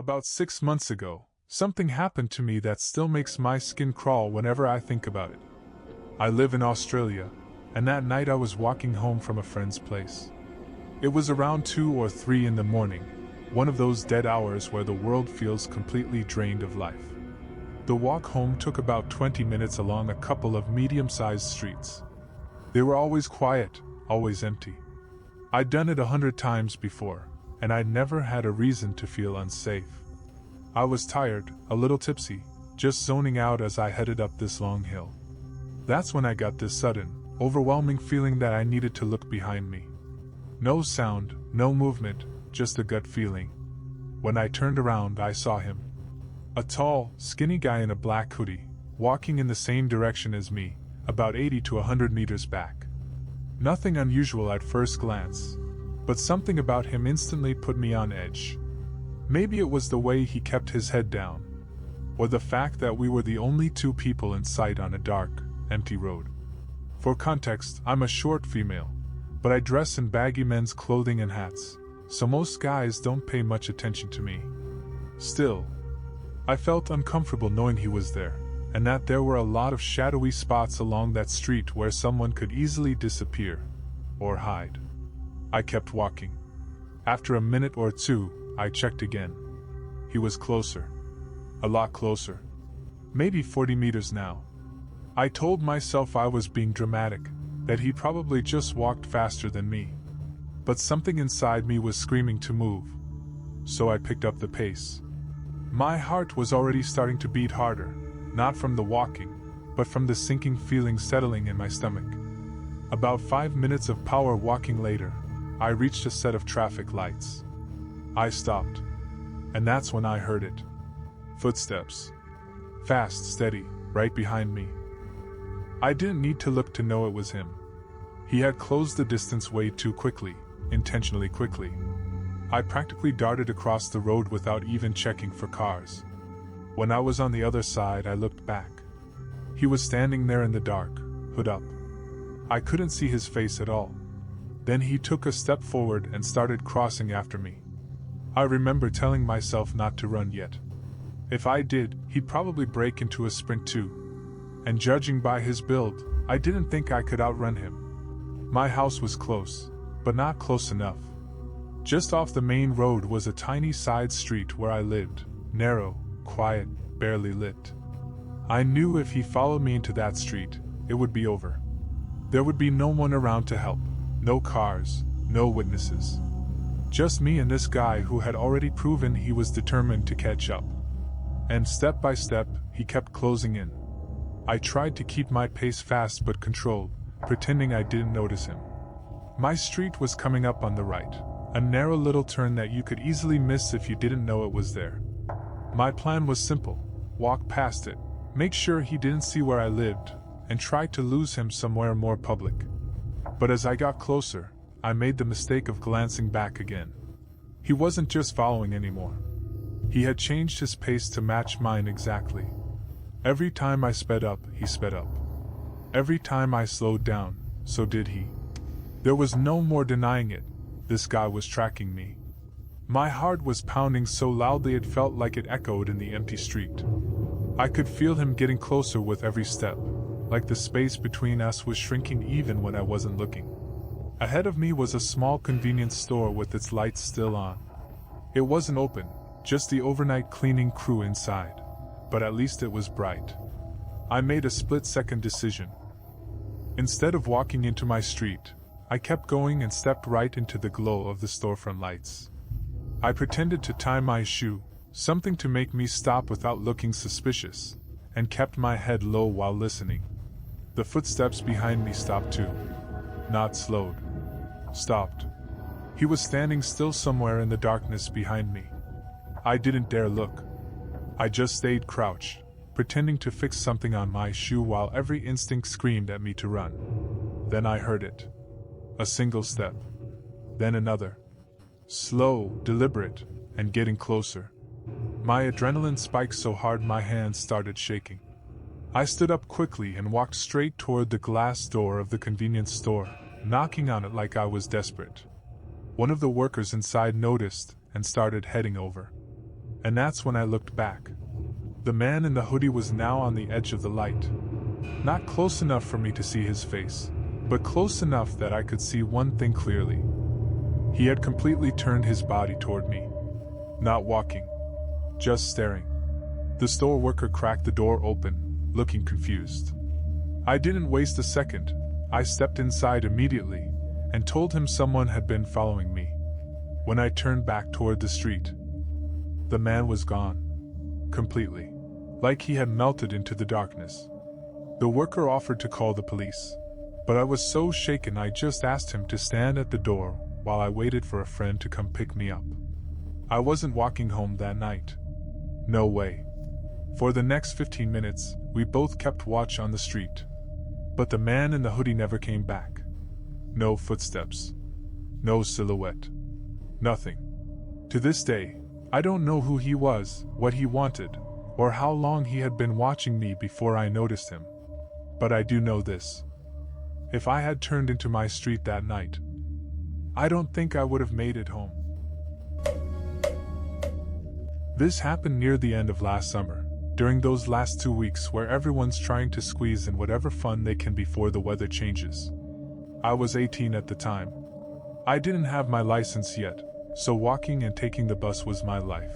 About 6 months ago, something happened to me that still makes my skin crawl whenever I think about it. I live in Australia, and that night I was walking home from a friend's place. It was around 2 or 3 in the morning, one of those dead hours where the world feels completely drained of life. The walk home took about 20 minutes along a couple of medium-sized streets. They were always quiet, always empty. I'd done it 100 times before, and I'd never had a reason to feel unsafe. I was tired, a little tipsy, just zoning out as I headed up this long hill. That's when I got this sudden, overwhelming feeling that I needed to look behind me. No sound, no movement, just a gut feeling. When I turned around, I saw him. A tall, skinny guy in a black hoodie, walking in the same direction as me, about 80 to 100 meters back. Nothing unusual at first glance, but something about him instantly put me on edge. Maybe it was the way he kept his head down, or the fact that we were the only 2 people in sight on a dark, empty road. For context, I'm a short female, but I dress in baggy men's clothing and hats, so most guys don't pay much attention to me. Still, I felt uncomfortable knowing he was there, and that there were a lot of shadowy spots along that street where someone could easily disappear, or hide. I kept walking. After a minute or 2, I checked again. He was closer. A lot closer. Maybe 40 meters now. I told myself I was being dramatic, that he probably just walked faster than me. But something inside me was screaming to move. So I picked up the pace. My heart was already starting to beat harder, not from the walking, but from the sinking feeling settling in my stomach. About 5 minutes of power walking later, I reached a set of traffic lights. I stopped. And that's when I heard it. Footsteps. Fast, steady, right behind me. I didn't need to look to know it was him. He had closed the distance way too quickly, intentionally quickly. I practically darted across the road without even checking for cars. When I was on the other side, I looked back. He was standing there in the dark, hood up. I couldn't see his face at all. Then he took a step forward and started crossing after me. I remember telling myself not to run yet. If I did, he'd probably break into a sprint too. And judging by his build, I didn't think I could outrun him. My house was close, but not close enough. Just off the main road was a tiny side street where I lived, narrow, quiet, barely lit. I knew if he followed me into that street, it would be over. There would be no one around to help, no cars, no witnesses. Just me and this guy who had already proven he was determined to catch up. And step by step, he kept closing in. I tried to keep my pace fast but controlled, pretending I didn't notice him. My street was coming up on the right, a narrow little turn that you could easily miss if you didn't know it was there. My plan was simple: walk past it, make sure he didn't see where I lived, and try to lose him somewhere more public. But as I got closer, I made the mistake of glancing back again. He wasn't just following anymore. He had changed his pace to match mine exactly. Every time I sped up, he sped up. Every time I slowed down, so did he. There was no more denying it. This guy was tracking me. My heart was pounding so loudly it felt like it echoed in the empty street. I could feel him getting closer with every step, like the space between us was shrinking even when I wasn't looking. Ahead of me was a small convenience store with its lights still on. It wasn't open, just the overnight cleaning crew inside, but at least it was bright. I made a split-second decision. Instead of walking into my street, I kept going and stepped right into the glow of the storefront lights. I pretended to tie my shoe, something to make me stop without looking suspicious, and kept my head low while listening. The footsteps behind me stopped too. Not slowed. Stopped. He was standing still somewhere in the darkness behind me. I didn't dare look. I just stayed crouched, pretending to fix something on my shoe while every instinct screamed at me to run. Then I heard it. A single step. Then another. Slow, deliberate, and getting closer. My adrenaline spiked so hard my hands started shaking. I stood up quickly and walked straight toward the glass door of the convenience store, knocking on it like I was desperate. One of the workers inside noticed and started heading over. And that's when I looked back. The man in the hoodie was now on the edge of the light. Not close enough for me to see his face, but close enough that I could see one thing clearly. He had completely turned his body toward me. Not walking, just staring. The store worker cracked the door open, looking confused. I didn't waste a second. I stepped inside immediately and told him someone had been following me. When I turned back toward the street, the man was gone. Completely. Like he had melted into the darkness. The worker offered to call the police, but I was so shaken I just asked him to stand at the door while I waited for a friend to come pick me up. I wasn't walking home that night. No way. For the next 15 minutes, we both kept watch on the street. But the man in the hoodie never came back. No footsteps. No silhouette. Nothing. To this day, I don't know who he was, what he wanted, or how long he had been watching me before I noticed him. But I do know this. If I had turned into my street that night, I don't think I would have made it home. This happened near the end of last summer, during those last 2 weeks where everyone's trying to squeeze in whatever fun they can before the weather changes. I was 18 at the time. I didn't have my license yet, so walking and taking the bus was my life.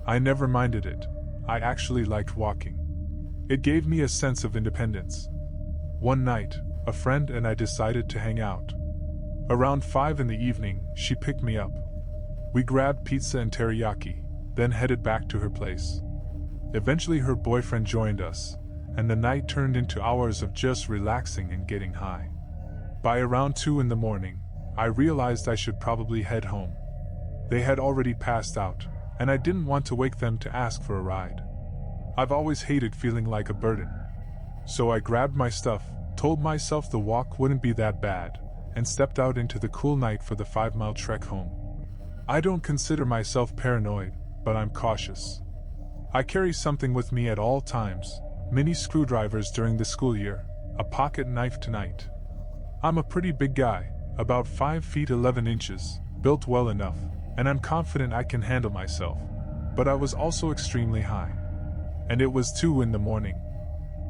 I never minded it. I actually liked walking. It gave me a sense of independence. One night, a friend and I decided to hang out. Around 5 in the evening, she picked me up. We grabbed pizza and teriyaki, then headed back to her place. Eventually her boyfriend joined us, and the night turned into hours of just relaxing and getting high. By around 2 in the morning, I realized I should probably head home. They had already passed out, and I didn't want to wake them to ask for a ride. I've always hated feeling like a burden. So I grabbed my stuff, told myself the walk wouldn't be that bad, and stepped out into the cool night for the 5-mile trek home. I don't consider myself paranoid, but I'm cautious. I carry something with me at all times, mini screwdrivers during the school year, a pocket knife tonight. I'm a pretty big guy, about 5 feet 11 inches, built well enough, and I'm confident I can handle myself. But I was also extremely high. And it was 2 in the morning.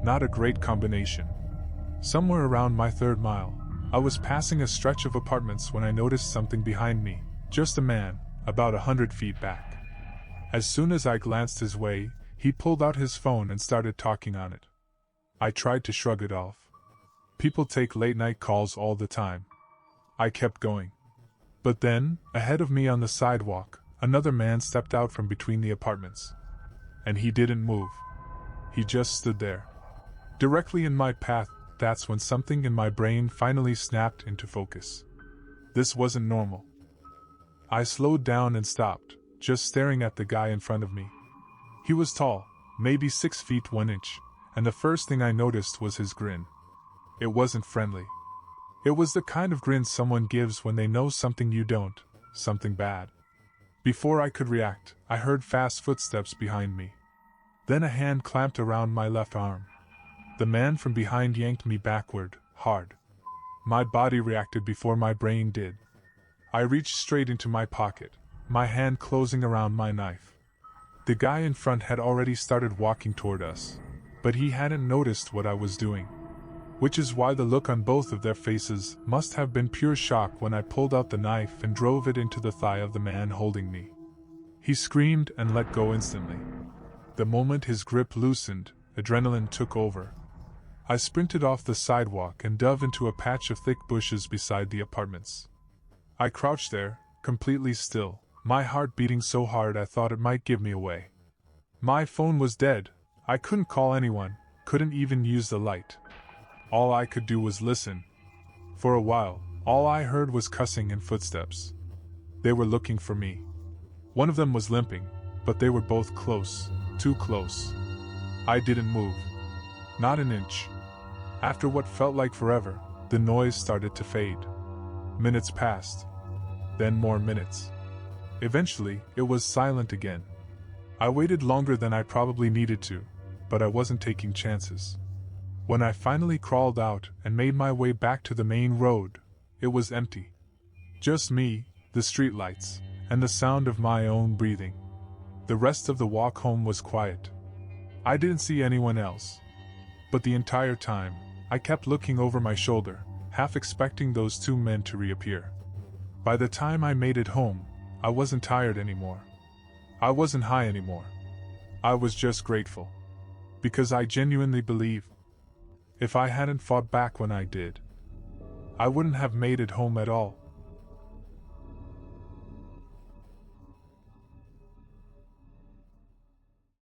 Not a great combination. Somewhere around my 3rd mile, I was passing a stretch of apartments when I noticed something behind me, just a man, about 100 feet back. As soon as I glanced his way, he pulled out his phone and started talking on it. I tried to shrug it off. People take late-night calls all the time. I kept going. But then, ahead of me on the sidewalk, another man stepped out from between the apartments. And he didn't move. He just stood there. Directly in my path. That's when something in my brain finally snapped into focus. This wasn't normal. I slowed down and stopped, just staring at the guy in front of me. He was tall, maybe 6 feet 1 inch, and the first thing I noticed was his grin. It wasn't friendly. It was the kind of grin someone gives when they know something you don't, something bad. Before I could react, I heard fast footsteps behind me. Then a hand clamped around my left arm. The man from behind yanked me backward, hard. My body reacted before my brain did. I reached straight into my pocket, my hand closing around my knife. The guy in front had already started walking toward us, but he hadn't noticed what I was doing. Which is why the look on both of their faces must have been pure shock when I pulled out the knife and drove it into the thigh of the man holding me. He screamed and let go instantly. The moment his grip loosened, adrenaline took over. I sprinted off the sidewalk and dove into a patch of thick bushes beside the apartments. I crouched there, completely still, my heart beating so hard I thought it might give me away. My phone was dead. I couldn't call anyone, couldn't even use the light. All I could do was listen. For a while, all I heard was cussing and footsteps. They were looking for me. One of them was limping, but they were both close, too close. I didn't move. Not an inch. After what felt like forever, the noise started to fade. Minutes passed. Then more minutes. Eventually, it was silent again. I waited longer than I probably needed to, but I wasn't taking chances. When I finally crawled out and made my way back to the main road, it was empty. Just me, the streetlights, and the sound of my own breathing. The rest of the walk home was quiet. I didn't see anyone else. But the entire time, I kept looking over my shoulder, half expecting those two men to reappear. By the time I made it home, I wasn't tired anymore. I wasn't high anymore. I was just grateful. Because I genuinely believe, if I hadn't fought back when I did, I wouldn't have made it home at all.